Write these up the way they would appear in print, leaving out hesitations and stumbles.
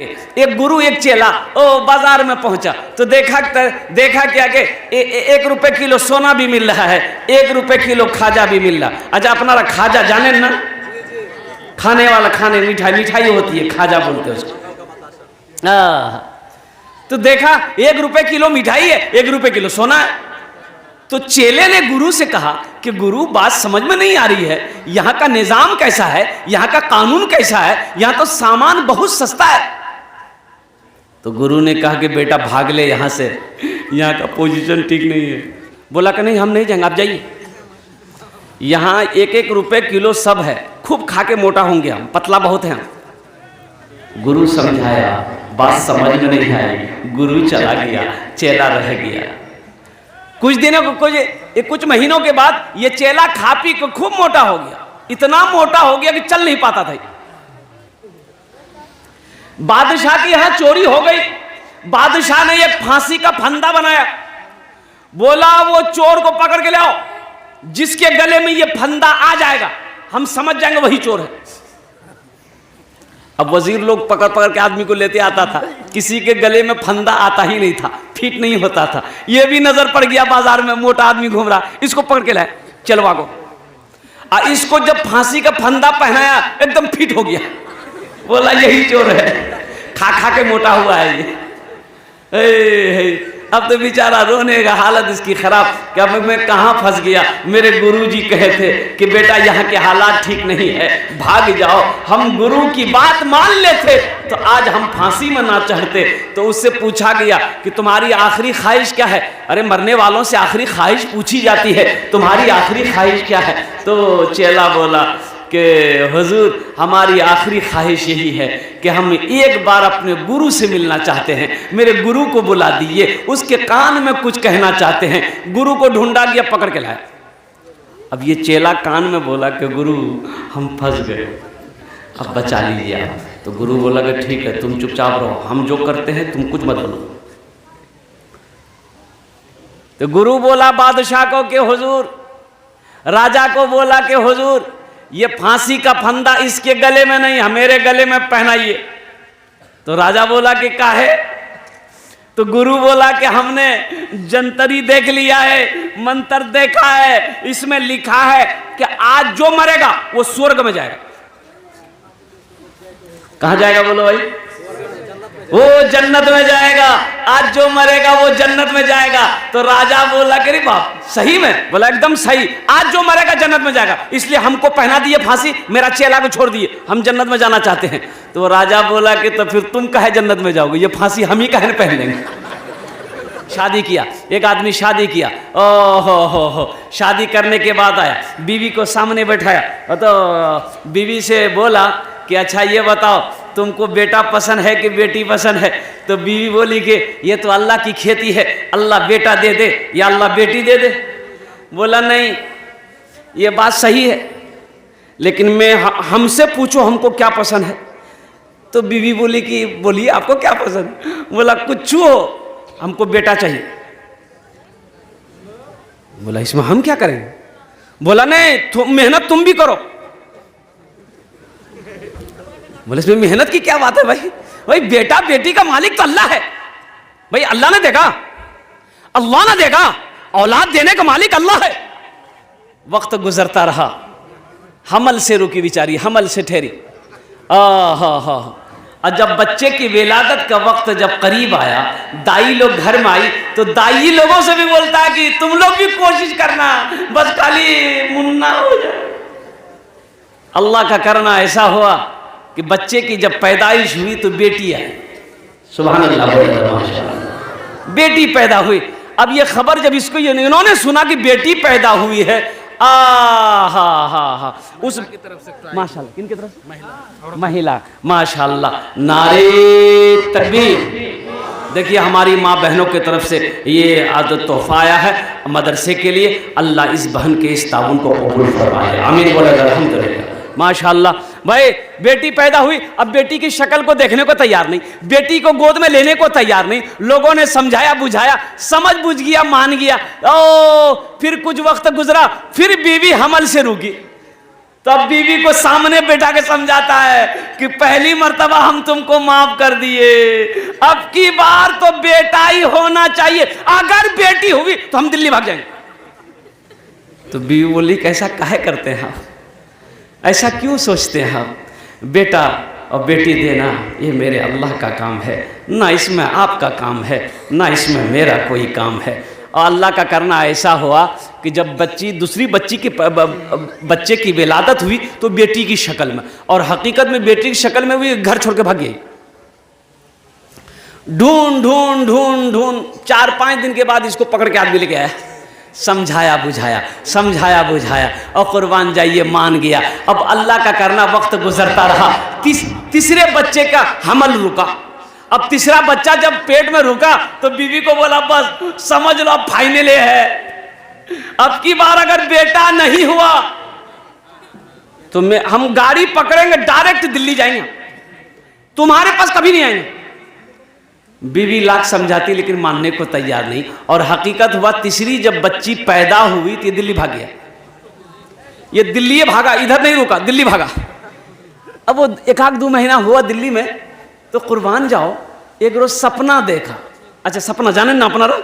एक गुरु एक चेला बाजार में पहुंचा तो देखा क्या कि 1 रुपए किलो सोना भी मिल रहा है, 1 रुपए किलो खाजा भी मिल रहा। अच्छा अपना खाजा जाने ना, खाने वाला खाने मिठाई होती है, खाजा बोलते हैं उसको। तो देखा 1 रुपए किलो मिठाई है, 1 रुपए किलो सोना है। तो चेले ने गुरु से कहा कि गुरु बात समझ में नहीं आ रही है, यहाँ का निजाम कैसा है, यहाँ का कानून कैसा है, यहाँ तो सामान बहुत सस्ता है। तो गुरु ने कहा कि बेटा भाग ले यहाँ से, यहाँ का पोजीशन ठीक नहीं है। बोला कि नहीं हम नहीं जाएंगे, आप जाइए, यहाँ 1-1 रुपए किलो सब है, खूब खा के मोटा होंगे हम, पतला बहुत है हम। गुरु समझाया, बात समझ में नहीं आई, गुरु चला गया, चेला रह गया। कुछ महीनों के बाद ये चेला खा पी को खूब मोटा हो गया, इतना मोटा हो गया कि चल नहीं पाता था। बादशाह की यहां चोरी हो गई। बादशाह ने एक फांसी का फंदा बनाया, बोला वो चोर को पकड़ के ले आओ, जिसके गले में ये फंदा आ जाएगा हम समझ जाएंगे वही चोर है। अब वजीर लोग पकड़ के आदमी को लेते आता था, किसी के गले में फंदा आता ही नहीं था, फिट नहीं होता था। ये भी नजर पड़ गया बाजार में मोटा आदमी घूम रहा, इसको पकड़ के लाए चलवा को। इसको जब फांसी का फंदा पहनाया एकदम फिट हो गया, बोला यही चोर है, खा खा के मोटा हुआ है ये। अब तो बेचारा रोने का हालत इसकी खराब, क्या मैं कहाँ फंस गया। मेरे गुरुजी कहे थे कि बेटा यहाँ के हालात ठीक नहीं है, भाग जाओ। हम गुरु की बात मान लेते तो आज हम फांसी में ना चढ़ते। तो उससे पूछा गया कि तुम्हारी आखिरी ख्वाहिश क्या है। अरे मरने वालों से आखिरी ख्वाहिश पूछी जाती है, तुम्हारी आखिरी ख्वाहिश क्या है। तो चेला बोला कि हुजूर हमारी आखिरी ख्वाहिश यही है कि हम एक बार अपने गुरु से मिलना चाहते हैं, मेरे गुरु को बुला दीजिए, उसके कान में कुछ कहना चाहते हैं। गुरु को ढूंढा गया, पकड़ के लाया। अब ये चेला कान में बोला कि गुरु हम फंस गए, अब बचा लीजिए आप। तो गुरु बोला कि ठीक है तुम चुपचाप रहो, हम जो करते हैं तुम कुछ मत बोलो। तो गुरु बोला बादशाह को कि हुजूर, राजा को बोला कि हुजूर ये फांसी का फंदा इसके गले में नहीं, मेरे गले में पहनाइए। तो राजा बोला कि काहे। तो गुरु बोला कि हमने जंतरी देख लिया है, मंत्र देखा है, इसमें लिखा है कि आज जो मरेगा वो स्वर्ग में जाएगा। कहां जाएगा बोलो भाई, वो जन्नत में जाएगा। आज जो मरेगा वो जन्नत में जाएगा। तो राजा बोला कि बाप सही में, बोला एकदम सही, आज जो मरेगा जन्नत में जाएगा, इसलिए हमको पहना दिए फांसी, मेरा चेला को छोड़ दिए, हम जन्नत में जाना चाहते हैं। तो राजा बोला कि तो फिर तुम कहे जन्नत में जाओगे, ये फांसी हम ही कहे पहन लेंगे। शादी किया, एक आदमी शादी किया, हो शादी करने के बाद आया, बीवी को सामने बैठाया। तो बीवी से बोला कि अच्छा ये बताओ तुमको बेटा पसंद है कि बेटी पसंद है। तो बीवी बोली कि ये तो अल्लाह की खेती है, अल्लाह बेटा दे दे या अल्लाह बेटी दे दे। बोला नहीं ये बात सही है, लेकिन मैं हमसे पूछो हमको क्या पसंद है। तो बीवी बोली कि बोलिए आपको क्या पसंद। बोला कुछ हो, हमको बेटा चाहिए। बोला इसमें हम क्या करेंगे। बोला नहीं मेहनत तुम भी करो। बोले इसमें मेहनत की क्या बात है भाई बेटा बेटी का मालिक तो अल्लाह है भाई, अल्लाह ने देखा, अल्लाह ने देखा, औलाद देने का मालिक अल्लाह है। वक्त गुजरता रहा, हमल से रुकी बेचारी, हमल से ठहरी। और जब बच्चे की विलादत का वक्त जब करीब आया, दाई लोग घर में आई तो दाई लोगों से भी बोलता है कि तुम लोग भी कोशिश करना, बस खाली मुन्ना हो जाए। अल्लाह का करना ऐसा हुआ कि बच्चे की जब पैदाइश हुई तो बेटी आई। सुभान अल्लाह, बेटी पैदा हुई। अब ये खबर जब इसको इन्होंने सुना कि बेटी पैदा हुई है, उस माशाल्लाह किनकी तरफ से, महिला, माशाल्लाह, नारे तकबीर। देखिए हमारी माँ बहनों की तरफ से ये आदत तोहफा आया है मदरसे के लिए। अल्लाह इस बहन के इस ताउन को कबूल फरमाए, आमीन बोले अल्हम्दुलिल्लाह। माशाल्लाह भाई बेटी पैदा हुई। अब बेटी की शक्ल को देखने को तैयार नहीं, बेटी को गोद में लेने को तैयार नहीं। लोगों ने समझाया बुझाया, समझ बुझ गया, मान गया। फिर कुछ वक्त गुजरा, फिर बीवी हमल से रुकी। तब बीवी को सामने बैठा के समझाता है कि पहली मर्तबा हम तुमको माफ कर दिए, अब की बार तो बेटा ही होना चाहिए, अगर बेटी हुई तो हम दिल्ली भाग जाएंगे। तो बीवी बोली कैसा काहे करते हैं आप, ऐसा क्यों सोचते हैं आप? बेटा और बेटी देना ये मेरे अल्लाह का काम है, ना इसमें आपका काम है, ना इसमें मेरा कोई काम है। और अल्लाह का करना ऐसा हुआ कि जब दूसरी बच्ची की बच्चे की विलादत हुई तो बेटी की शक्ल में, और हकीकत में बेटी की शक्ल में भी घर छोड़ के भाग गई। ढूंढ ढूंढ ढूंढ ढूंढ 4-5 दिन के बाद इसको पकड़ के आदमी लेके आया, समझाया बुझाया, समझाया बुझाया, और कुर्बान जाइए मान गया। अब अल्लाह का करना वक्त गुजरता रहा, तीसरे बच्चे का हमल रुका। अब तीसरा बच्चा जब पेट में रुका तो बीवी को बोला बस समझ लो अब फाइनल है, अब की बार अगर बेटा नहीं हुआ तो हम गाड़ी पकड़ेंगे, डायरेक्ट दिल्ली जाएंगे, तुम्हारे पास कभी नहीं आएंगे। बीवी लाख समझाती लेकिन मानने को तैयार नहीं, और हकीकत हुआ तीसरी जब बच्ची पैदा हुई तो ये दिल्ली भाग गया। ये दिल्ली भागा, इधर नहीं रुका, दिल्ली भागा। अब वो 1-2 महीना हुआ दिल्ली में, तो कुर्बान जाओ एक रोज सपना देखा। अच्छा सपना जाने ना अपना रो,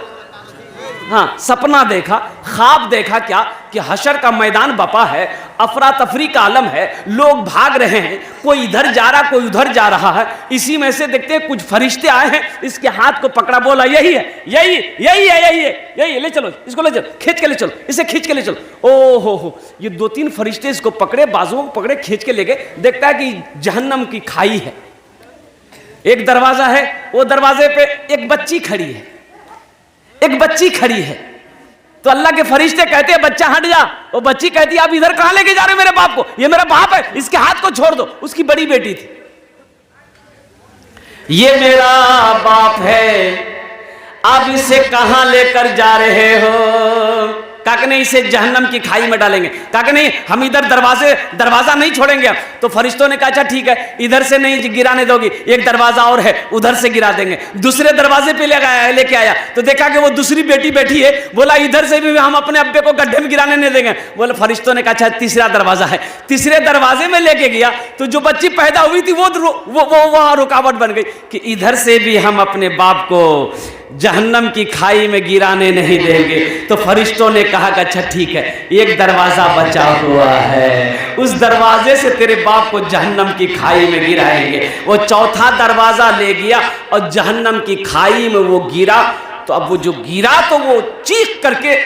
हाँ सपना देखा, ख्वाब देखा क्या कि हशर का मैदान बपा है, अफरा तफरी का आलम है, लोग भाग रहे हैं, कोई इधर जा रहा कोई उधर जा रहा है। इसी में से देखते हैं कुछ फरिश्ते आए हैं, इसके हाथ को पकड़ा, बोला यही है यही यही है यही है यही है, ले चलो इसको, ले चलो खींच के ले चलो, इसे खींच के ले चलो। ओ हो, ये 2-3 फरिश्ते इसको पकड़े, बाजुओं को पकड़े, खींच के ले गए। देखता है कि जहन्नम की खाई है, एक दरवाजा है, वो दरवाजे पे एक बच्ची खड़ी है, एक बच्ची खड़ी है। तो अल्लाह के फरिश्ते कहते हैं बच्चा हट जा, वो बच्ची कहती है आप इधर कहां लेके जा रहे हो मेरे बाप को, ये मेरा बाप है, इसके हाथ को छोड़ दो। उसकी बड़ी बेटी थी, ये मेरा बाप है, आप इसे कहां लेकर जा रहे हो? काके नहीं इसे जहन्नम की खाई में डालेंगे, काके नहीं हम इधर दरवाजा नहीं छोड़ेंगे। अब तो फरिश्तों ने कहा अच्छा ठीक है, इधर से नहीं गिराने दोगी, एक दरवाजा और है उधर से गिरा देंगे। दूसरे दरवाजे पे लेके आया तो देखा कि वो दूसरी बेटी बैठी है, बोला इधर से भी हम अपने अब्बे को गड्ढे में गिराने नहीं देंगे। बोले फरिश्तों ने कहा अच्छा तीसरा दरवाजा है, तीसरे दरवाजे में लेके गया तो जो बच्ची पैदा हुई थी वो वहां रुकावट बन गई कि इधर से भी हम अपने बाप को जहन्नम की खाई में गिराने नहीं देंगे। तो फरिश्तों ने कहा कि अच्छा ठीक है, एक दरवाजा बचा हुआ है, उस दरवाजे से तेरे बाप को जहन्नम की खाई में गिराएंगे। वो चौथा दरवाजा ले गया और जहन्नम की खाई में वो गिरा। तो अब वो जो गिरा तो वो चीख करके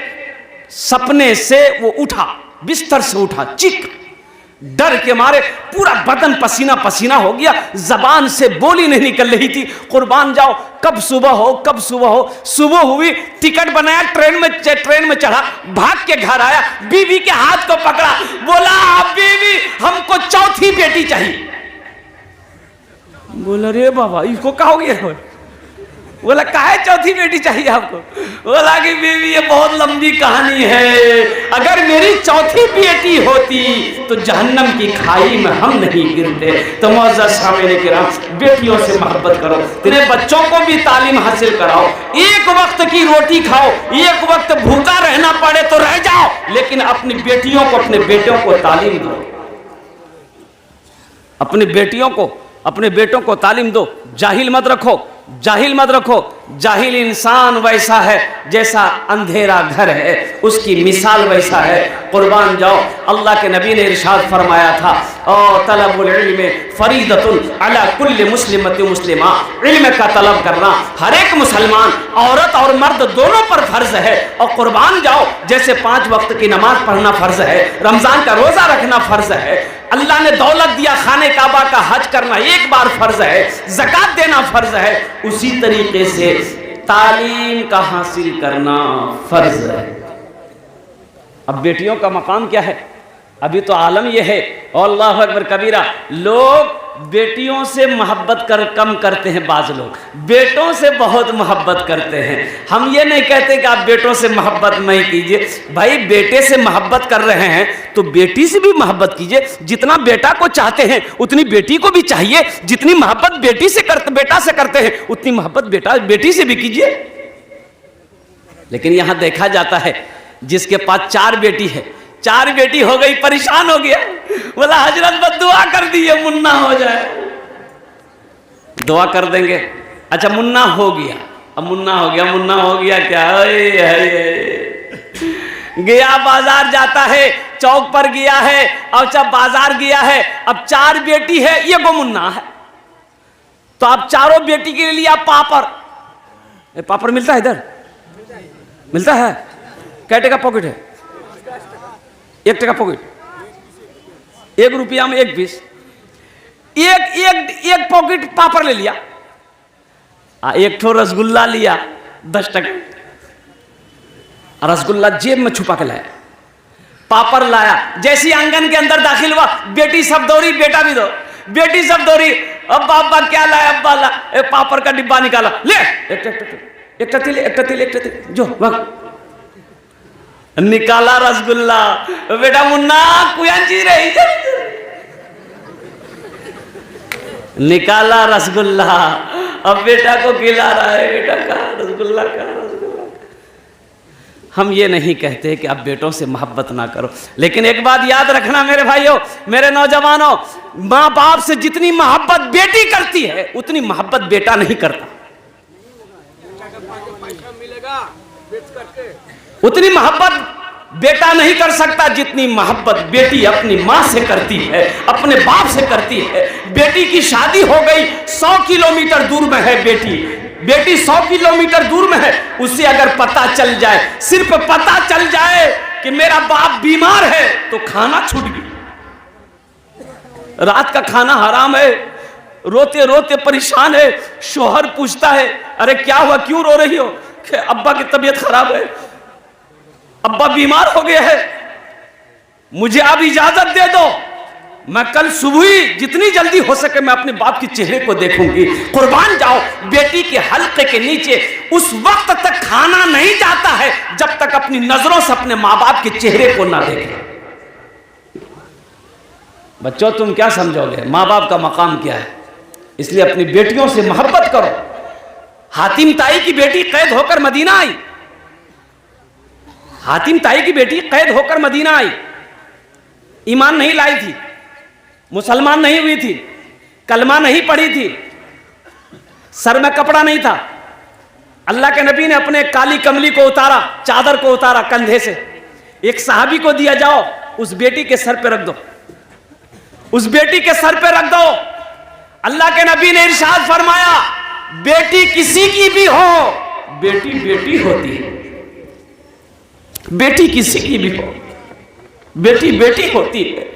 सपने से वो उठा, बिस्तर से उठा, चीख, डर के मारे पूरा बदन पसीना पसीना हो गया, जबान से बोली नहीं निकल रही थी। कुर्बान जाओ कब सुबह हो, कब सुबह हो। सुबह हुई, टिकट बनाया, ट्रेन में चढ़ा, भाग के घर आया, बीवी के हाथ को पकड़ा, बोला बीवी हमको चौथी बेटी चाहिए। बोला रे बाबा इसको कहोगे? बोला काहे चौथी बेटी चाहिए आपको? बोला कि बीवी ये बहुत लंबी कहानी है, अगर मेरी चौथी बेटी होती तो जहन्नम की खाई में हम नहीं गिरते। तो मुअज़्ज़ज़ सामईन किराम, बेटियों से मोहब्बत करो, तेरे बच्चों को भी तालीम हासिल कराओ, एक वक्त की रोटी खाओ, एक वक्त भूखा रहना पड़े तो रह जाओ, लेकिन अपनी बेटियों को, अपने बेटों को तालीम दो, अपनी बेटियों को, अपने बेटों को तालीम दो। जाहिल मत रखो, जाहिल मत रखो। जाहिल इंसान वैसा है जैसा अंधेरा घर है, उसकी मिसाल वैसा है। कुर्बान जाओ, अल्लाह के नबी ने इरशाद फरमाया था, और तलबुल इल्म फरीदतुन अला कुल्li मुस्लिमतिन मुस्लिमा, इल्म का तलब करना हर एक मुसलमान, औरत और मर्द दोनों पर फर्ज है। और कुर्बान जाओ, जैसे 5 वक्त की नमाज पढ़ना फर्ज है, रमजान का रोजा रखना फर्ज है, अल्लाह ने दौलत दिया, खाने काबा का हज करना एक बार फर्ज है, ज़कात देना फर्ज है, उसी तरीके से तालीम का हासिल करना फर्ज है। अब बेटियों का मकाम क्या है? अभी तो आलम यह है, अल्लाह अकबर कबीरा, लोग बेटियों से मोहब्बत कम करते हैं, बाज लोग बेटों से बहुत मोहब्बत करते हैं। हम ये नहीं कहते कि आप बेटों से मोहब्बत नहीं कीजिए, भाई बेटे से मोहब्बत कर रहे हैं तो बेटी से भी मोहब्बत कीजिए। जितना बेटा को चाहते हैं उतनी बेटी को भी चाहिए, जितनी मोहब्बत बेटा से करते हैं उतनी मोहब्बत बेटी से भी कीजिए। लेकिन यहां देखा जाता है जिसके पास 4 बेटी है, 4 बेटी हो गई, परेशान हो गया। बोला हजरत बस दुआ कर दीजिए मुन्ना हो जाए। दुआ कर देंगे। अच्छा मुन्ना हो गया, अब मुन्ना हो गया, मुन्ना हो गया क्या गया बाजार जाता है, चौक पर गया है और जब बाजार गया है, अब 4 बेटी है, ये गो मुन्ना है। तो आप चारों बेटी के लिए आप पापड़, पापड़ मिलता है इधर, मिलता है। कै टका पॉकेट है? 1 टका पॉकेट, 1 रुपया में 1 पीस। एक पॉकेट पापड़ ले लिया, 1 ठो रसगुल्ला लिया 10 टका, रसगुल्ला जेब में छुपा के लाया, पापड़ लाया। जैसी आंगन के अंदर दाखिल हुआ, बेटी सब दौड़ी, बेटा भी दो, बेटी सब दौड़ी। अब अब्बा क्या लाया? अब्बा ला पापड़ का डिब्बा निकाला, ले एक तिल जो निकाला रसगुल्ला। बेटा मुन्ना कुयांजी रही, निकाला रसगुल्ला, अब बेटा को खिला रहा है। बेटा का रसगुल्ला का रसगुल्ला। हम ये नहीं कहते कि आप बेटों से मोहब्बत ना करो, लेकिन एक बात याद रखना मेरे भाइयों, मेरे नौजवानों, माँ बाप से जितनी मोहब्बत बेटी करती है उतनी मोहब्बत बेटा नहीं करता। उतनी मोहब्बत बेटा नहीं कर सकता जितनी मोहब्बत बेटी अपनी माँ से करती है, अपने बाप से करती है। बेटी की शादी हो गई, 100 किलोमीटर दूर में है बेटी 100 किलोमीटर दूर में है, उसे अगर पता चल जाए, सिर्फ पता चल जाए कि मेरा बाप बीमार है, तो खाना छूट गया। रात का खाना हराम है, रोते रोते परेशान है। शोहर पूछता है, अरे क्या हुआ, क्यों रो रही हो? कि अब्बा की तबीयत खराब है, अब्बा बीमार हो गए हैं, मुझे अब इजाजत दे दो, मैं कल सुबह ही जितनी जल्दी हो सके मैं अपने बाप के चेहरे को देखूंगी। कुर्बान जाओ, बेटी के हल्के के नीचे उस वक्त तक खाना नहीं जाता है जब तक अपनी नजरों से अपने माँ बाप के चेहरे को ना देखे। बच्चों तुम क्या समझोगे, माँ बाप का मकाम क्या है? इसलिए अपनी बेटियों से मोहब्बत करो। हातिम ताई की बेटी कैद होकर मदीना आई, हातिम ताई की बेटी कैद होकर मदीना आई, ईमान नहीं लाई थी, मुसलमान नहीं हुई थी, कलमा नहीं पढ़ी थी, सर में कपड़ा नहीं था। अल्लाह के नबी ने अपने काली कमली को उतारा, चादर को उतारा कंधे से, एक सहाबी को दिया, जाओ उस बेटी के सर पे रख दो, उस बेटी के सर पे रख दो। अल्लाह के नबी ने इरशाद फरमाया, बेटी किसी की भी हो, बेटी बेटी होती है, बेटी किसी की भी हो, बेटी बेटी होती है।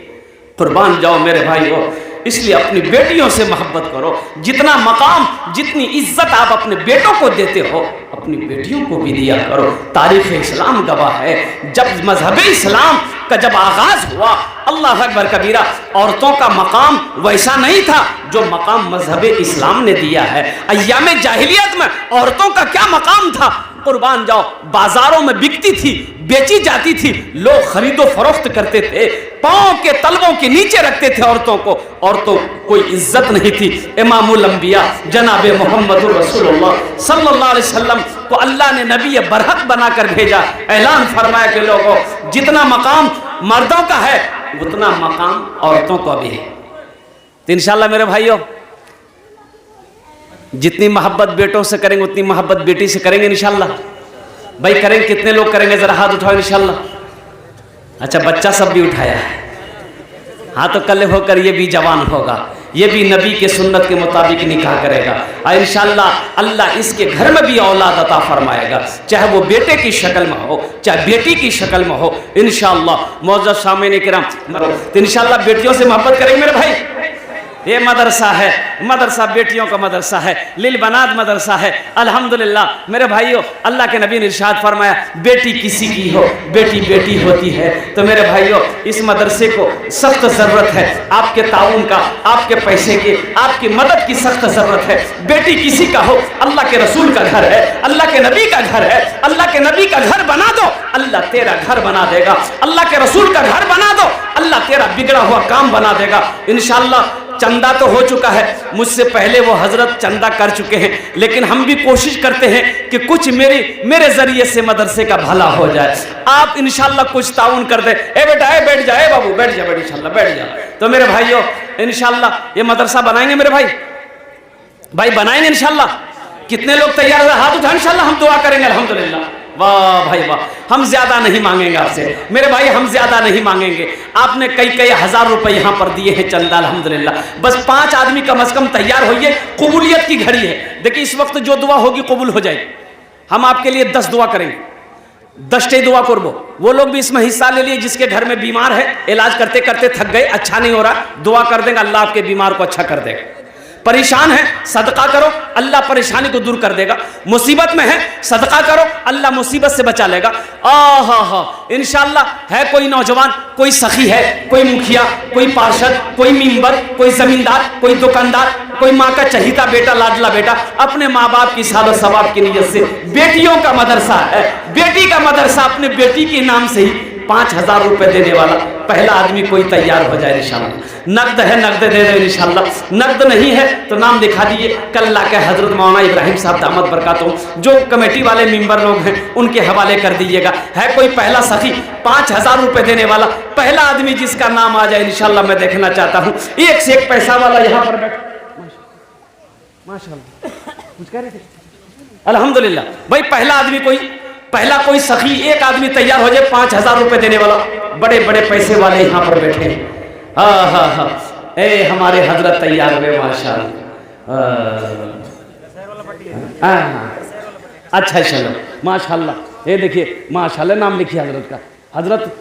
कुर्बान जाओ मेरे भाइयों, इसलिए अपनी बेटियों से मोहब्बत करो। जितना मकाम, जितनी इज्जत आप अपने बेटों को देते हो, अपनी बेटियों को भी दिया करो। तारीख इस्लाम गवाह है, जब मजहब इस्लाम का जब आगाज हुआ, अल्लाह अकबर कबीरा, औरतों का मकाम वैसा नहीं था जो मकाम मजहब इस्लाम ने दिया है। अय्याम जाहिलियत में औरतों का क्या मकाम था? कुर्बान जाओ, बाजारों में बिकती थी, बेची जाती थी, लोग खरीदो फरोख्त करते थे, पांव के तलवों के नीचे रखते थे औरतों को, औरतों कोई इज्जत नहीं थी। इमामुल अंबिया जनाब मोहम्मद रसूलुल्लाह सल्लल्लाहु अलैहि वसल्लम को अल्लाह ने नबी बरहक बनाकर भेजा। ऐलान फरमाया कि लोगों, जितना मकाम मर्दों का है उतना मकाम औरतों का भी है। तो इंशाल्लाह मेरे भाइयों, जितनी मोहब्बत बेटों से करेंगे उतनी मोहब्बत बेटी से करेंगे इंशाल्लाह। भाई करेंगे, कितने लोग करेंगे? जरा हाथ उठाओ इंशाल्लाह। अच्छा, बच्चा सब भी उठाया है, हाँ, तो कल होकर ये भी जवान होगा, ये भी नबी के सुन्नत के मुताबिक निकाह करेगा और इंशाल्लाह अल्लाह इसके घर में भी औलाद अता फरमाएगा, चाहे वो बेटे की शक्ल में हो, चाहे बेटी की शक्ल में हो। इंशाल्लाह मौजूद सामने किराम, तो इंशाल्लाह बेटियों से मोहब्बत करेंगे मेरे भाई। ये मदरसा है, मदरसा बेटियों का मदरसा है, लिल बनात मदरसा है। अल्हम्दुलिल्लाह मेरे भाइयों, अल्लाह के नबी ने इरशाद फरमाया, बेटी किसी की हो, बेटी बेटी होती है। तो मेरे भाइयों, इस मदरसे को सख्त ज़रूरत है आपके ताउन का, आपके पैसे की, आपकी मदद की सख्त ज़रूरत है। बेटी किसी का हो, अल्लाह के रसूल का घर है, अल्लाह के नबी का घर है, अल्लाह के नबी का घर बना दो, अल्लाह तेरा घर बना देगा। अल्लाह के रसूल का घर बना दो, अल्लाह तेरा बिगड़ा हुआ काम बना देगा इंशाअल्लाह। चंदा तो हो चुका है, मुझसे पहले वो हजरत चंदा कर चुके हैं, लेकिन हम भी कोशिश करते हैं कि कुछ मेरे जरिए से मदरसे का भला हो जाए। आप इंशाल्लाह कुछ ताउन कर दे। ए बेटा, ए बैठ जाए बाबू, बैठ जा, बैठ इंशाल्लाह बैठ जा। तो मेरे भाइयों, इंशाल्लाह ये मदरसा बनाएंगे मेरे भाई बनाएंगे इंशाल्लाह। कितने लोग तैयार हैं? हाथ उठाएं, इंशाल्लाह हम दुआ करेंगे। अल्हम्दुलिल्लाह, वाह भाई वाह। हम ज्यादा नहीं मांगेंगे आपसे मेरे भाई, हम ज्यादा नहीं मांगेंगे। आपने कई हजार रुपए यहाँ पर दिए हैं चंदा, अल्हम्दुलिल्लाह। बस 5 आदमी कम से कम तैयार होइए, कबूलियत की घड़ी है। देखिए इस वक्त जो दुआ होगी कबूल हो जाएगी। हम आपके लिए 10 दुआ करेंगे, 10 दुआ करबो। वो लोग भी इसमें हिस्सा ले लिए जिसके घर में बीमार है, इलाज करते करते थक गए, अच्छा नहीं हो रहा, दुआ कर देंगे, अल्लाह आपके बीमार को अच्छा कर देगा। परेशान है, सदका करो, अल्लाह परेशानी को दूर कर देगा। मुसीबत में है, सदका करो, अल्लाह मुसीबत से बचा लेगा। इंशाल्लाह। है कोई नौजवान, कोई सखी है, कोई मुखिया, कोई पार्षद, कोई मेंबर, कोई जमींदार, कोई दुकानदार, कोई माँ का चहीता बेटा, लाडला बेटा, अपने माँ बाप की सालो सवाब की नीयत से बेटियों का मदरसा है, बेटी का मदरसा, अपने बेटी के नाम से ही 5000 रुपए देने वाला पहला आदमी कोई तैयार हो जाए इंशाल्लाह। नकद है, नकद दे दे इंशाल्लाह। नकद नहीं है तो नाम दिखा दीजिए, कल लाके हजरत मौलाना इब्राहिम साहब दामद बरकातहू जो कमेटी वाले मेंबर लोग हैं उनके हवाले कर दीजिएगा। है कोई पहला सखी 5000 रुपए देने वाला पहला आदमी जिसका नाम आ जाए इंशाल्लाह, मैं देखना चाहता हूँ। एक से एक पैसा वाला यहाँ पर बैठ, माशाल्लाह कुछ कह रहे थे। अल्हम्दुलिल्लाह भाई, पहला कोई सखी एक आदमी तैयार हो जाए 5000 रुपए देने वाला। बड़े बड़े पैसे वाले यहाँ पर बैठे हैं। हाँ, ए हमारे हजरत तैयार हुए माशाल्लाह। अच्छा चलो माशाल्लाह। ये देखिए माशाल्लाह, नाम लिखिए हजरत का। हजरत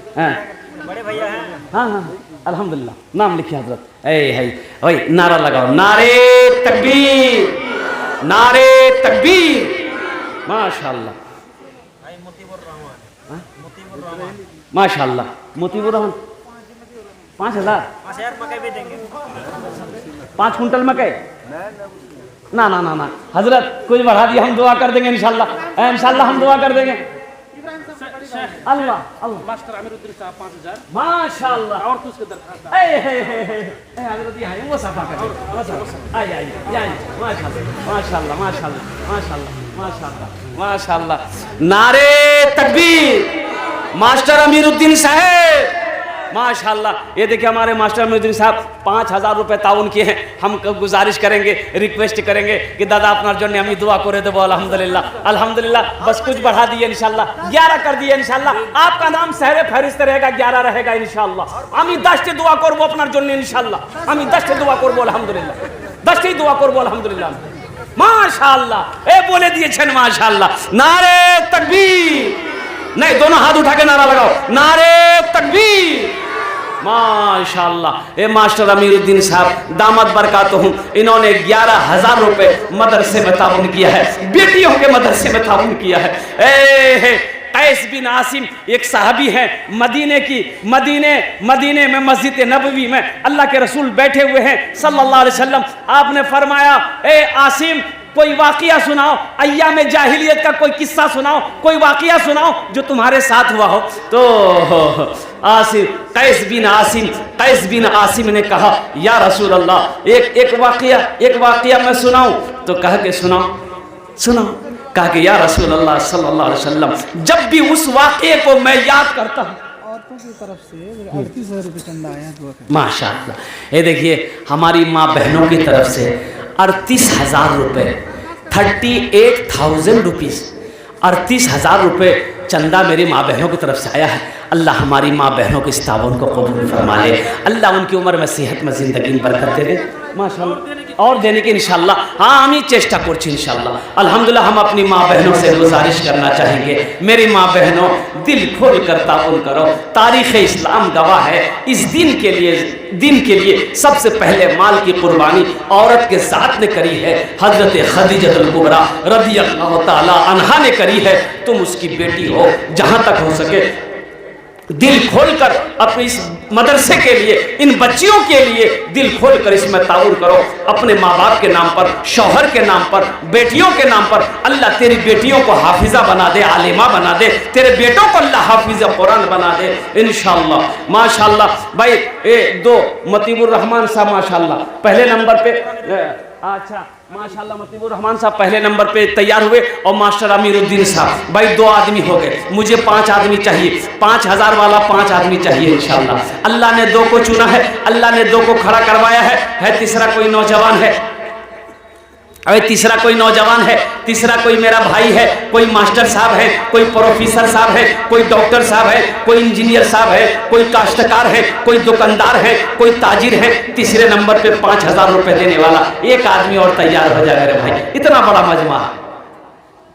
बड़े भैया हैं। हाँ, अल्हम्दुलिल्लाह, नाम लिखिए हजरत। है वही नारा लगाओ, नारे तकबीर, नारे तकबीर। माशाल्लाह, माशाल्लाह। मोतीबुर रहमान 5000 मकई भी देंगे, 5 कुंटल मकई। ना हजरत कुछ बढ़ा दिया, हम दुआ कर देंगे इंशाल्लाह, इंशाल्लाह हम दुआ कर देंगे। अल्लाह अल्लाह। मास्टर अमीरुद्दीन साहब 5000 माशाल्लाह। और कुछ के दरखास्त हजरत ये वो सफा कर। आई माशाल्लाह माशाल्लाह माशाल्लाह माशाल्लाह माशाल्लाह माशाल्लाह। नारे तकबीर। मास्टर अमीरुद्दीन साहब माशाल्लाह। ये देखिए हमारे मास्टर अमीरुद्दीन साहब 5000 रुपए ताउन किए हैं। हम गुजारिश करेंगे, रिक्वेस्ट करेंगे कि दादा अपना जन्य हमें दुआ करे देवो। अल्हम्दुलिल्लाह अल्हम्दुलिल्लाह। बस कुछ बढ़ा दिए इंशाल्लाह, 11 कर दिए इंशाल्लाह। आपका नाम सहरे फहरिस्त रहेगा, 11 रहेगा इंशाल्लाह। हमें 10 दुआ करबो अपना जन्य इंशाल्लाह। हमें 10 दुआ करबो अल्हम्दुलिल्लाह, 10 दुआ करबो अल्हम्दुलिल्लाह माशाल्लाह। ए बोले दिए छन माशाल्लाह। नारे तकबीर। नहीं, दोनों हाथ उठा के नारा लगाओ, नारे तकबीर। माशाल्लाह। ए मास्टर अमीरुद्दीन साहब दामद बरकातहू, इन्होंने 11000 रुपए मदरसे में ताउन किया है, बेटियों के मदरसे में ताउन किया है। कैस बिन आसिम एक साहबी है मदीने में मस्जिद नबवी में अल्लाह के रसूल बैठे हुए हैं सल्लल्लाहु अलैहि वसल्लम। आपने फरमाया, ए आसिम कोई वाकिया सुनाओ, अय्याम जाहिलियत का कोई किस्सा सुनाओ, कोई वाकिया सुनाओ जो तुम्हारे साथ हुआ हो। तो कैस बिन आसिम ने कहा, या रसूल अल्लाह एक वाकिया मैं सुनाऊं? तो कह के सुनाओ। कहा कि या रसूल अल्लाह सल्लल्लाहु अलैहि वसल्लम, जब भी उस वाक़े को मैं याद करता हूँ, औरतों की तरफ से 38,000 रुपये चंदा आया। माशाअल्लाह। ये देखिए हमारी माँ बहनों की तरफ से 38,000 रुपये, 38,000 रुपीज़, 38,000 रुपये चंदा मेरी माँ बहनों की तरफ से आया है। अल्लाह हमारी माँ बहनों के इस ताउन को कबूल फरमा ले। अल्लाह उनकी उम्र में सेहत में ज़िंदगी में बरकत दे दे माशाअल्लाह। और देने की इंशाल्लाह, हाँ हम ही चेष्टा करছি इंशाल्लाह। अल्हम्दुलिल्लाह हम अपनी माँ बहनों से गुजारिश करना चाहेंगे, मेरी माँ बहनों दिल खोल कर ताउन करो। तारीख़ इस्लाम गवाह है, इस दिन के लिए सबसे पहले माल की कुर्बानी औरत के साथ ने करी है। हज़रत खदीजतुल कुबरा रज़ियल्लाहु ताला अन्हा ने करी है। तुम उसकी बेटी हो, जहाँ तक हो सके दिल खोलकर अपने इस मदरसे के लिए, इन बच्चियों के लिए दिल खोलकर इसमें ताउन करो। अपने माँ बाप के नाम पर, शौहर के नाम पर, बेटियों के नाम पर। अल्लाह तेरी बेटियों को हाफिजा बना दे, आलिमा बना दे। तेरे बेटों को अल्लाह हाफिजा कुरान बना दे इंशाअल्लाह। माशाअल्लाह भाई, दो मतीबुर रहमान साहब माशाअल्लाह पहले नंबर पे, अच्छा माशाअल्लाह मतीबुर रहमान साहब पहले नंबर पे तैयार हुए, और मास्टर अमीरुद्दीन साहब भाई 2 आदमी हो गए। मुझे 5 आदमी चाहिए, 5000 वाला 5 आदमी चाहिए इंशाअल्लाह। अल्लाह ने 2 को चुना है, अल्लाह ने 2 को खड़ा करवाया है तीसरा कोई नौजवान है, अरे तीसरा कोई नौजवान है, तीसरा कोई मेरा भाई है, कोई मास्टर साहब है, कोई प्रोफेसर साहब है, कोई डॉक्टर साहब है, कोई इंजीनियर साहब है, कोई काश्तकार है, कोई दुकानदार है, कोई ताजिर है। तीसरे नंबर पे 5000 रुपए देने वाला एक आदमी और तैयार हो जाए मेरे भाई। इतना बड़ा मजमा।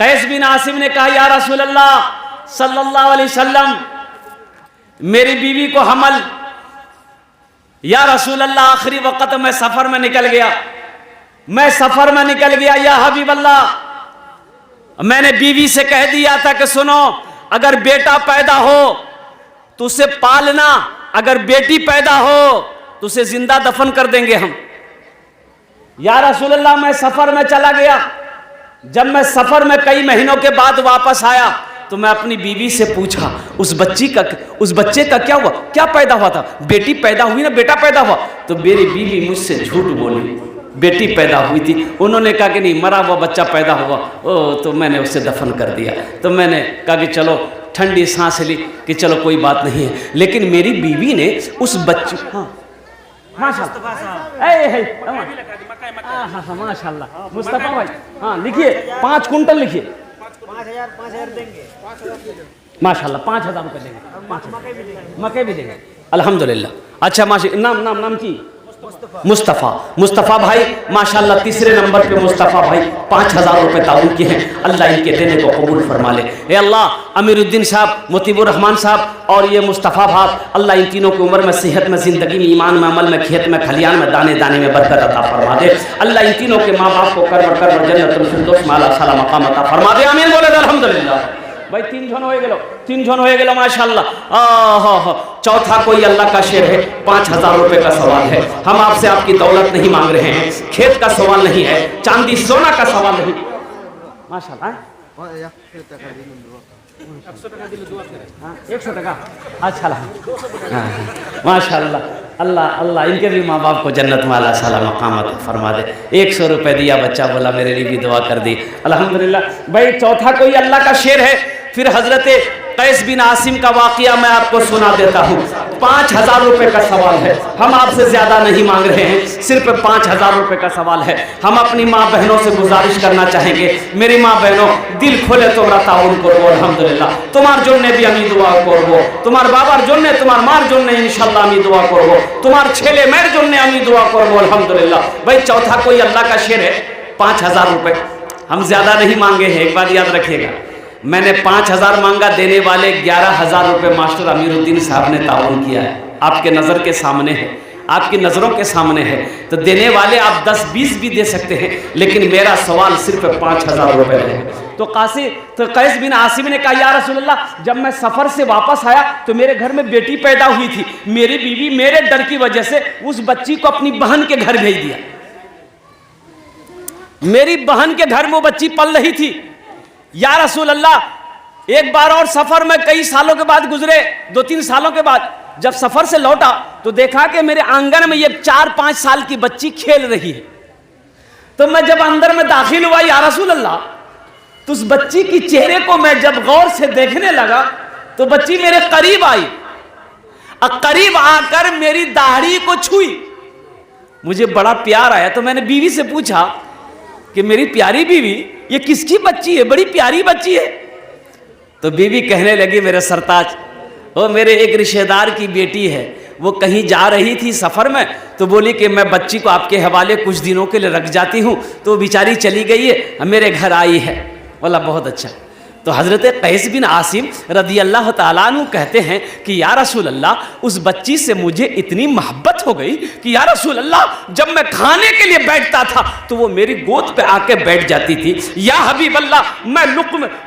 कैस बिन आसिम ने कहा या रसूल अल्लाह सल्लल्लाहु अलैहि वसल्लम, मेरी बीवी को हमल, या रसूल अल्लाह आखिरी वक्त में सफर में निकल गया, मैं सफर में निकल गया या हबीब अल्लाह। मैंने बीवी से कह दिया था कि सुनो, अगर बेटा पैदा हो तो उसे पालना, अगर बेटी पैदा हो तो उसे जिंदा दफन कर देंगे हम। या रसूल अल्लाह मैं सफर में चला गया, जब मैं सफर में कई महीनों के बाद वापस आया तो मैं अपनी बीवी से पूछा उस बच्चे का क्या हुआ, क्या पैदा हुआ था? बेटी पैदा हुई ना, बेटा पैदा हुआ? तो मेरी बीवी मुझसे झूठ बोली, बेटी पैदा हुई थी। उन्होंने कहा कि नहीं, मरा हुआ बच्चा पैदा हुआ। तो मैंने उसे दफन कर दिया। तो मैंने कहा कि चलो, ठंडी सांस ली कि चलो कोई बात नहीं है। लेकिन मेरी बीवी ने उस बच्चे, हाँ माशाल्लाह, माशाल्लाह मुस्तफा भाई, हाँ लिखिए 5 कुंटल लिखिए, 5000 देंगे, माशाल्लाह 5000 रुपये देंगे, मकई भी देंगे अल्हम्दुलिल्लाह। अच्छा माशा, नाम की मुस्तफ़ा भाई माशाल्लाह तीसरे नंबर पे मुस्तफ़ा भाई 5000 रुपये ताउन किए हैं। अल्लाह इनके देने को कबूल फरमा ले। ए अल्लाह, अमीरुद्दीन साहब, मुतीबुर रहमान साहब और ये मुस्तफ़ा भाई, अल्लाह इन तीनों की उम्र में, सेहत में, ज़िंदगी में, ईमान में, अमल में, खेत में, खलियान में, दाने दाने में बरकत अता फरमा दे। अल्लाह इन तीनों के माँ बाप को कर जन्नतुल फिरदौस में आला साला मकाम अता फरमा दे। आमीन बोले अल्हम्दुलिल्लाह। भाई 3 जन हो गए माशाल्लाह। चौथा कोई अल्लाह का शेर है, 5000 रुपए का सवाल है। हम आपसे आपकी दौलत नहीं मांग रहे हैं, खेत का सवाल नहीं है, चांदी सोना का सवाल नहीं। माशाल्लाह 100 टका, अच्छा माशाल्लाह। अल्लाह इनके भी माँ बाप को जन्नत में आला साला मकाम फरमा दे। 100 रुपये दिया, बच्चा बोला मेरे लिए भी दुआ कर दी, अल्हम्दुलिल्लाह। भाई चौथा कोई अल्लाह का शेर है। फिर हजरत कैस बिन आसिम का वाक़िया मैं आपको सुना देता हूँ। 5000 रुपये का सवाल है, हम आपसे ज़्यादा नहीं मांग रहे हैं, सिर्फ 5000 रुपये का सवाल है। हम अपनी माँ बहनों से गुजारिश करना चाहेंगे, मेरी माँ बहनों दिल खोले তোমরা তাউন করবো আলহামদুলিল্লাহ। তোমার জন্য भी আমি দোয়া করব, তোমার বাবার জন্য, তোমার মার জন্য इंशाल्लाह আমি দোয়া করব, তোমার ছেলে মেয়ের জন্য আমি দোয়া করব আলহামদुलिल्लाह। भाई चौथा कोई अल्लाह का शेर है, 5000 रुपये। हम ज़्यादा नहीं मांगे हैं, एक बात याद रखिएगा। मैंने 5000 मांगा, देने वाले 11000 रुपये मास्टर अमीरुद्दीन साहब ने ताउन किया है। आपके नज़र के सामने है, आपकी नज़रों के सामने है। तो देने वाले आप 10-20 भी दे सकते हैं, लेकिन मेरा सवाल सिर्फ 5000 रुपये है। तो कैस बिन आसिम ने कहा या रसूल अल्लाह, जब मैं सफ़र से वापस आया तो मेरे घर में बेटी पैदा हुई थी। मेरी बीवी मेरे डर की वजह से उस बच्ची को अपनी बहन के घर भेज दिया। मेरी बहन के घर में वो बच्ची पल रही थी। या रसूल अल्लाह, एक बार और सफर में कई सालों के बाद गुजरे, 2-3 सालों के बाद जब सफर से लौटा तो देखा कि मेरे आंगन में ये 4-5 साल की बच्ची खेल रही है। तो मैं जब अंदर में दाखिल हुआ या रसूल अल्लाह, तो उस बच्ची की चेहरे को मैं जब गौर से देखने लगा तो बच्ची मेरे करीब आई, और करीब आकर मेरी दाढ़ी को छुई। मुझे बड़ा प्यार आया। तो मैंने बीवी से पूछा कि मेरी प्यारी बीवी, ये किसकी बच्ची है, बड़ी प्यारी बच्ची है। तो बीवी कहने लगी मेरे सरताज, वो मेरे एक रिश्तेदार की बेटी है, वो कहीं जा रही थी सफ़र में, तो बोली कि मैं बच्ची को आपके हवाले कुछ दिनों के लिए रख जाती हूँ। तो बेचारी चली गई है, मेरे घर आई है। बोला बहुत अच्छा। तो हज़रत कैस बिन आसिम रदी अल्लाह ताला अन्हु कहते हैं कि या रसूल अल्लाह, उस बच्ची से मुझे इतनी मोहब्बत हो गई कि या रसूल अल्लाह, जब मैं खाने के लिए बैठता था तो वो मेरी गोद पे आके बैठ जाती थी। या हबीब अल्लाह, मैं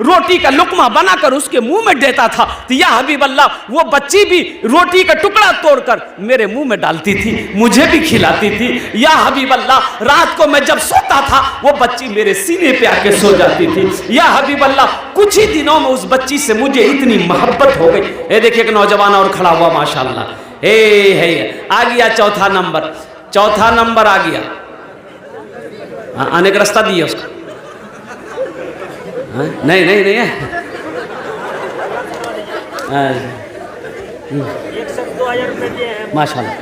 रोटी का लुकमा बनाकर उसके मुंह में देता था तो या हबीब अल्लाह, वो बच्ची भी रोटी का टुकड़ा तोड़कर मेरे मुंह में डालती थी, मुझे भी खिलाती थी। या हबीब अल्लाह, रात को मैं जब सोता था वो बच्ची मेरे सीने पे आके सो जाती थी। या हबीब अल्लाह, कुछ ही दिनों में उस बच्ची से मुझे इतनी मोहब्बत हो गई। ये देखिए एक नौजवान और खड़ा हुआ माशाल्लाह। हे आ गया चौथा नंबर आ गया। आने का रास्ता दिया उसको। नहीं नहीं नहीं माशाल्लाह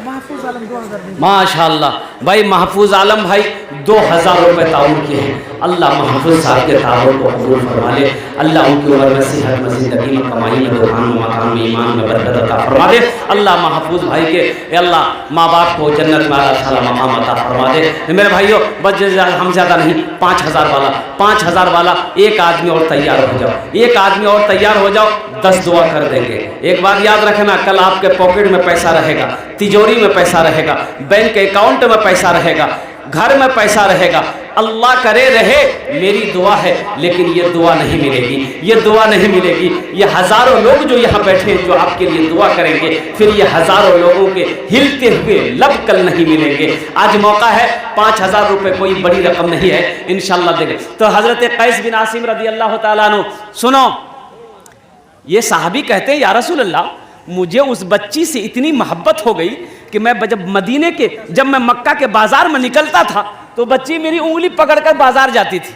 माशाल्लाह भाई, महफूज आलम भाई 2000 रुपये ताउन किए हैं। अल्लाह महफूज साहब के ताउन को कबूल फरमा ले। अल्लाह उनकी उम्र में सेहत में, ज़िंदगी में, कमाई में, दुकान में, मकान में, ईमान में बरकत अता फरमा दे। अल्लाह महफूज भाई के अल्लाह माँ बाप को जन्नत में अल्लाह ताला मकाम अता फरमा दे। मेरे भाइयों, बस हम ज़्यादा नहीं, 5000 वाला एक आदमी और तैयार हो जाओ, एक आदमी और तैयार हो जाओ, 10 दुआ कर देंगे। एक बात याद रखना, कल आपके पॉकेट में पैसा रहेगा, तिजोरी में पैसा रहेगा, बैंक अकाउंट में पैसा रहेगा, घर में पैसा रहेगा। अल्लाह करे रहे, मेरी दुआ है, लेकिन ये दुआ नहीं मिलेगी, ये दुआ नहीं मिलेगी। ये हज़ारों लोग जो यहाँ बैठे हैं जो आपके लिए दुआ करेंगे, फिर ये हज़ारों लोगों के हिलते हुए लब कल नहीं मिलेंगे। आज मौका है, 5000 रुपये कोई बड़ी रकम नहीं है, इंशाल्लाह देंगे। तो हज़रत कैस बिन आसिम रदी अल्लाह ताला अन्हु, सुनो, ये साहबी कहते हैं या रसूल अल्लाह, मुझे उस बच्ची से इतनी मोहब्बत हो गई कि मैं जब मैं मक्का के बाजार में निकलता था तो बच्ची मेरी उंगली पकड़कर बाजार जाती थी।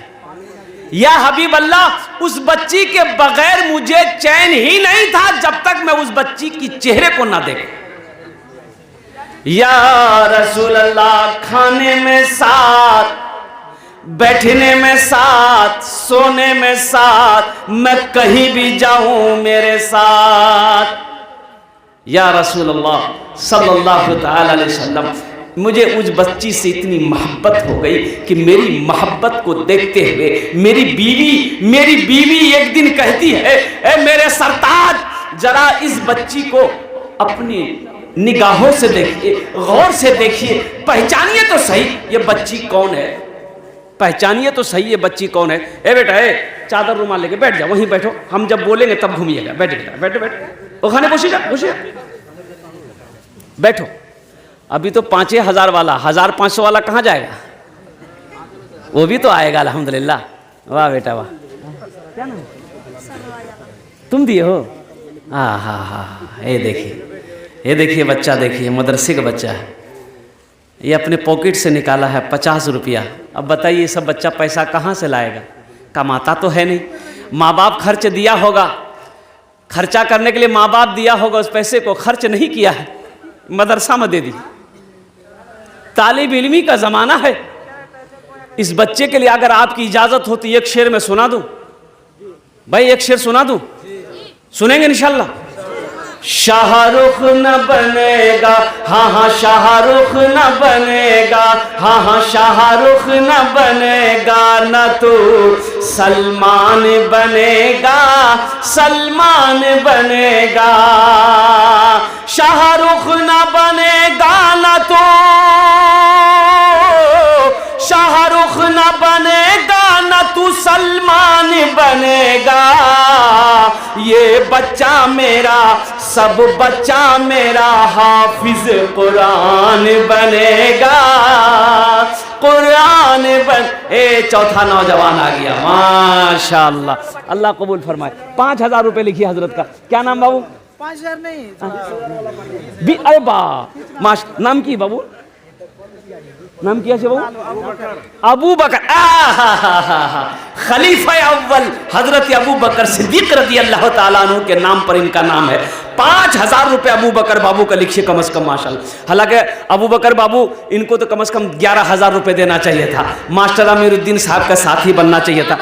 या हबीब अल्लाह, उस बच्ची के बगैर मुझे चैन ही नहीं था जब तक मैं उस बच्ची की चेहरे को ना देखूं। या रसूल अल्लाह, खाने में साथ, बैठने में साथ, सोने में साथ, मैं कहीं भी जाऊं मेरे साथ। या रसूल अल्लाह सल्लल्लाहु तआला अलैहि वसल्लम, मुझे उस बच्ची से इतनी मोहब्बत हो गई कि मेरी मोहब्बत को देखते हुए मेरी बीवी एक दिन कहती है, ए मेरे सरताज, जरा इस बच्ची को अपनी निगाहों से देखिए, गौर से देखिए, पहचानिए तो सही ये बच्ची कौन है, पहचानिए तो सही ये बच्ची कौन है। ए बेटा, चादर रुमाल लेके बैठ जाओ, वहीं बैठो, हम जब बोलेंगे तब घूमिएगा। बैठे बैठो बैठो, खाने पोशिएगा बैठो। अभी तो 5000 वाला, 1500 वाला कहाँ जाएगा, वो भी तो आएगा अल्हम्दुलिल्लाह। वाह बेटा वाह, क्या नाम तुम दिए हो? हाँ, ये देखिए बच्चा, देखिए मदरसे का बच्चा है, ये अपने पॉकेट से निकाला है 50 रुपया। अब बताइए ये सब बच्चा पैसा कहाँ से लाएगा, कमाता तो है नहीं, माँ बाप खर्च दिया होगा, खर्चा करने के लिए माँ बाप दिया होगा, उस पैसे को खर्च नहीं किया है, मदरसा में दे दी। तालिब इल्मी का ज़माना है। इस बच्चे के लिए अगर आपकी इजाज़त होती एक शेर में सुना दूं भाई, एक शेर सुना दूं, सुनेंगे इंशाल्लाह? शाहरुख न बनेगा, हाँ शाहरुख न बनेगा, हाँ शाहरुख न बनेगा, न तो सलमान बनेगा, सलमान बनेगा। शाहरुख न बनेगा, न तो शाहरुख न बनेगा, न तू सलमान बनेगा। ये बच्चा मेरा, सब बच्चा मेरा हाफिज कुरान बनेगा, कुरान बन। चौथा नौजवान आ गया, माशाअल्लाह, अल्लाह कबूल फरमाए। 5000 रुपये लिखिए हजरत का। क्या नाम बाबू? 5000 नहीं, अरे बा, नाम की बाबू, नाम किया से बाबू? अबू बकर, खलीफा अव्वल हजरत अबू बकर सिद्दीक रदी अल्लाह ताला अन्हु के नाम पर इनका नाम है। 5000 रुपये अबू बकर बाबू का लिखिए कम से कम माशाल्लाह। हालांकि अबू बकर बाबू इनको तो कम से कम 11000 रुपये देना चाहिए था, मास्टर अमीरुद्दीन साहब का साथी बनना चाहिए था।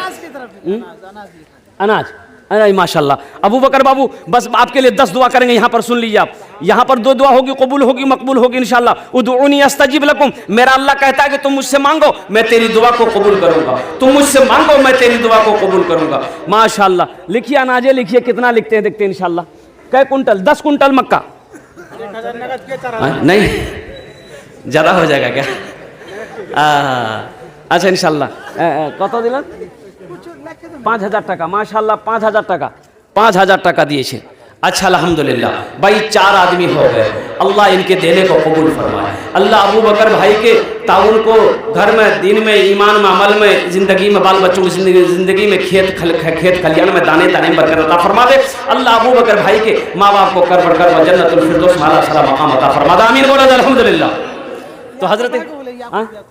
अनाज, अरे माशाल्लाह। अबू बकर बाबू बस आपके लिए 10 दुआ करेंगे, यहाँ पर सुन लीजिए आप। यहाँ पर 2 दुआ होगी, कबूल होगी, मकबूल होगी इंशाल्लाह। उदउनी अस्तजिब लकुम, मेरा अल्लाह कहता है कि तुम मुझसे मांगो मैं तेरी दुआ को कबूल करूंगा, तुम मुझसे मांगो मैं तेरी दुआ को कबूल करूंगा। माशाल्लाह। लिखिए अनाजे, लिखिए कितना लिखते हैं देखते हैं इंशाल्लाह। कै कुंटल? 10 कुंटल मक्का? नहीं, ज़्यादा हो जाएगा क्या? अच्छा इंशाल्लाह। कत दिलन? 5000 টাকা। माशाल्लाह 5000 টাকা, 5000 টাকা दिए। अच्छा अल्हम्दुलिल्लाह भाई 4 आदमी हो गए, अल्लाह इनके देने को कबूल फरमाए। अल्लाह अबू बकर भाई के ताउन को घर में, दिन में, ईमान में, अमल में, ज़िंदगी में, बाल बच्चों की ज़िंदगी में, खेत खलियान में दाने दाने में बरकत अता फरमा दे। अल्लाह अबू बकर भाई के माँ बाप को कर बढ़कर जन्नतुल फिरदौस माला सला मकाम अता फरमा दे। आमीन बोलो अल्हम्दुलिल्लाह। तो हजरत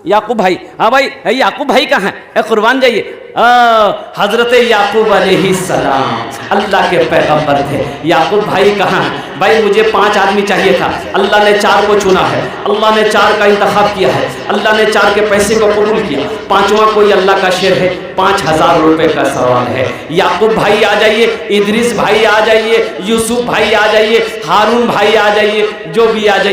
याकूब भाई, हाँ भाई याकूब भाई कहाँ है? कुर्बान जाइए। हजरत याकूब अलैहिस्सलाम अल्लाह के पैगंबर थे। याकूब भाई कहाँ है? भाई मुझे 5 आदमी चाहिए था, अल्लाह ने 4 को चुना है, अल्लाह ने 4 का इंतखाब किया है, अल्लाह ने 4 के पैसे को कबूल किया। 5वां कोई अल्लाह का शेर है, 5000 रुपए का सवाल है। याकूब भाई आ जाइए, इदरीस भाई आ जाइए, यूसुफ भाई आ जाइए, हारून भाई आ जाइए, जो भी आ जाइए।